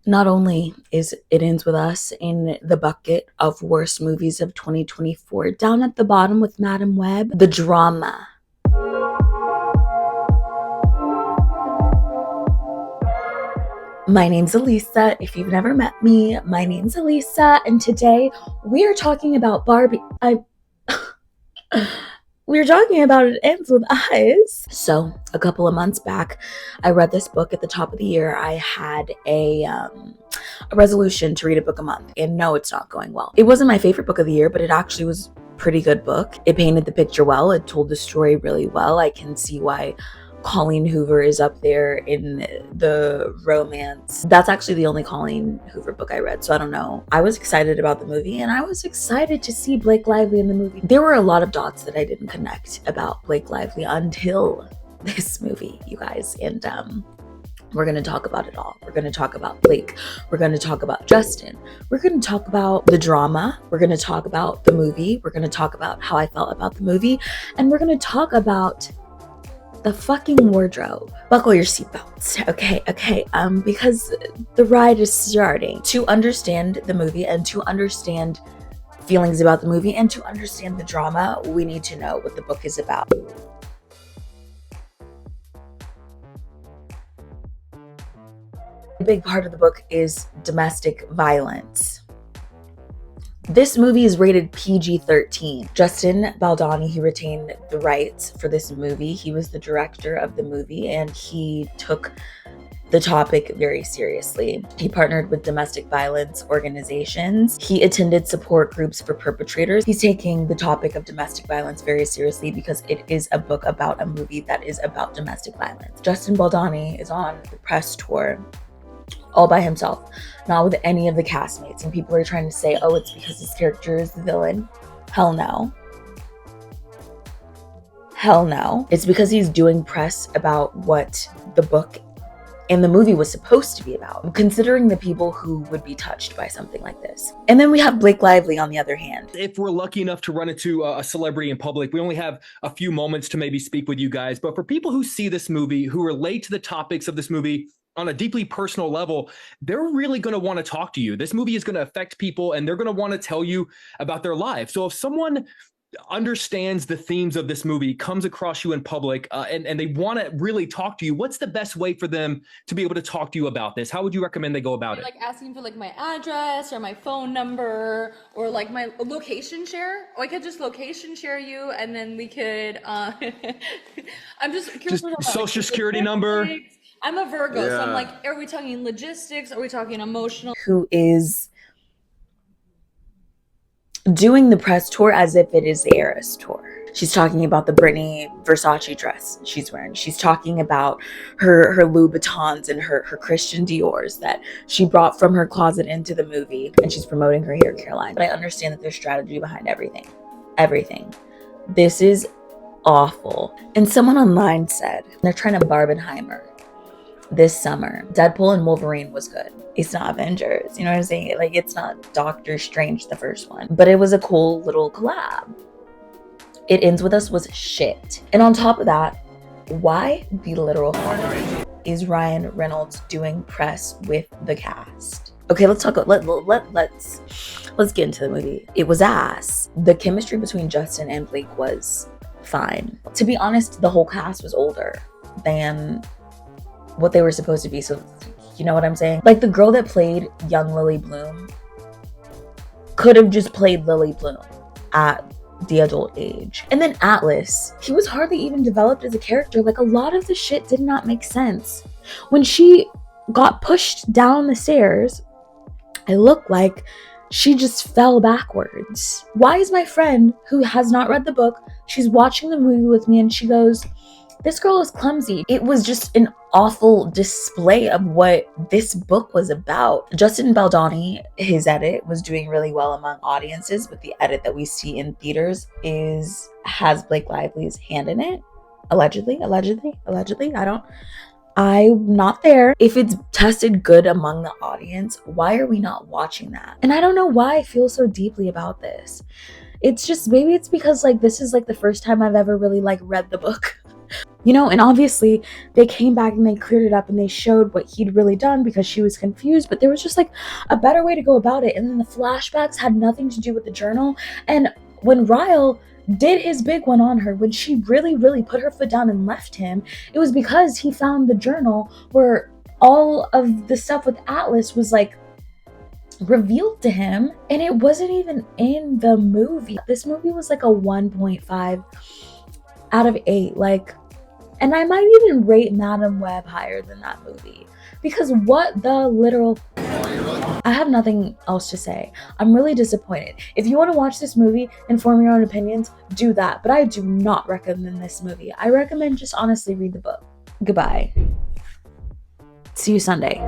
Not only is It Ends With Us in the bucket of worst movies of 2024, down at the bottom with Madam Web, the drama. My name's Elisa. If you've never met me, my name's Elisa, and today we're talking about Barbie. We're talking about It Ends With Us. So a couple of months back, I read this book at the top of the year. I had a resolution to read a book a month, and no, it's not going well. It wasn't my favorite book of the year, but it actually was a pretty good book. It painted the picture well. It told the story really well. I can see why Colleen Hoover is up there in the romance. That's actually the only Colleen Hoover book I read, so I don't know. I was excited about the movie, and I was excited to see Blake Lively in the movie. There were a lot of dots that I didn't connect about Blake Lively until this movie, you guys, and we're going to talk about it all. We're going to talk about Blake. We're going to talk about Justin. We're going to talk about the drama. We're going to talk about the movie. We're going to talk about how I felt about the movie, and we're going to talk about the fucking wardrobe. Buckle your seatbelts, okay, because the ride is starting. To understand the movie and to understand feelings about the movie and to understand the drama, we need to know what the book is about. A big part of the book is domestic violence. This movie is rated PG-13. Justin Baldoni, he retained the rights for this movie. He was the director of the movie, and he took the topic very seriously. He partnered with domestic violence organizations. He attended support groups for perpetrators. He's taking the topic of domestic violence very seriously because it is a book about a movie that is about domestic violence. Justin Baldoni is on the press tour all by himself, not with any of the castmates. And people are trying to say, oh, it's because his character is the villain. Hell no. Hell no. It's because he's doing press about what the book and the movie was supposed to be about, considering the people who would be touched by something like this. And then we have Blake Lively on the other hand. If we're lucky enough to run into a celebrity in public, we only have a few moments to maybe speak with you guys. But for people who see this movie, who relate to the topics of this movie on a deeply personal level, they're really going to want to talk to you. This movie is going to affect people, and they're going to want to tell you about their life. So if someone understands the themes of this movie, comes across you in public, and they want to really talk to you, what's the best way for them to be able to talk to you about this? How would you recommend they go about it? Like asking for like my address or my phone number or like my location share, or I could just location share you, and then we could I'm just curious about social security number. I'm a Virgo, so I'm like, are we talking logistics? Are we talking emotional? Who is doing the press tour as if it is the Eras tour. She's talking about the Britney Versace dress she's wearing. She's talking about her Louboutins and her Christian Dior's that she brought from her closet into the movie, and she's promoting her hair care line. But I understand that there's strategy behind everything. Everything. This is awful. And someone online said they're trying to Barbenheimer this summer. Deadpool and Wolverine was good. It's not Avengers, you know what I'm saying? Like, it's not Doctor Strange, the first one, but it was a cool little collab. It Ends With Us was shit. And on top of that, why the literal is Ryan Reynolds doing press with the cast? Okay, let's talk. Let's get into the movie. It was ass. The chemistry between Justin and Blake was fine. To be honest, the whole cast was older than what they were supposed to be, so you know what I'm saying? Like, the girl that played young Lily Bloom could have just played Lily Bloom at the adult age. And then Atlas, he was hardly even developed as a character. Like, a lot of the shit did not make sense. When she got pushed down the stairs, it looked like she just fell backwards. Why is my friend, who has not read the book, she's watching the movie with me, and she goes, this girl is clumsy. It was just an awful display of what this book was about. Justin Baldoni, his edit was doing really well among audiences, but the edit that we see in theaters has Blake Lively's hand in it. Allegedly. I'm not there. If it's tested good among the audience, why are we not watching that? And I don't know why I feel so deeply about this. It's just, maybe it's because like this is like the first time I've ever really like read the book. You know, and obviously they came back and they cleared it up and they showed what he'd really done because she was confused, but there was just like a better way to go about it. And then the flashbacks had nothing to do with the journal. And when Ryle did his big one on her, when she really, really put her foot down and left him, it was because he found the journal where all of the stuff with Atlas was like revealed to him, and it wasn't even in the movie. This movie was like a 1.5 out of 8, like, and I might even rate Madam Web higher than that movie, because what the literal, I have nothing else to say. I'm really disappointed. If you want to watch this movie and form your own opinions, do that, but I do not recommend this movie. I recommend just honestly read the book. Goodbye. See you Sunday.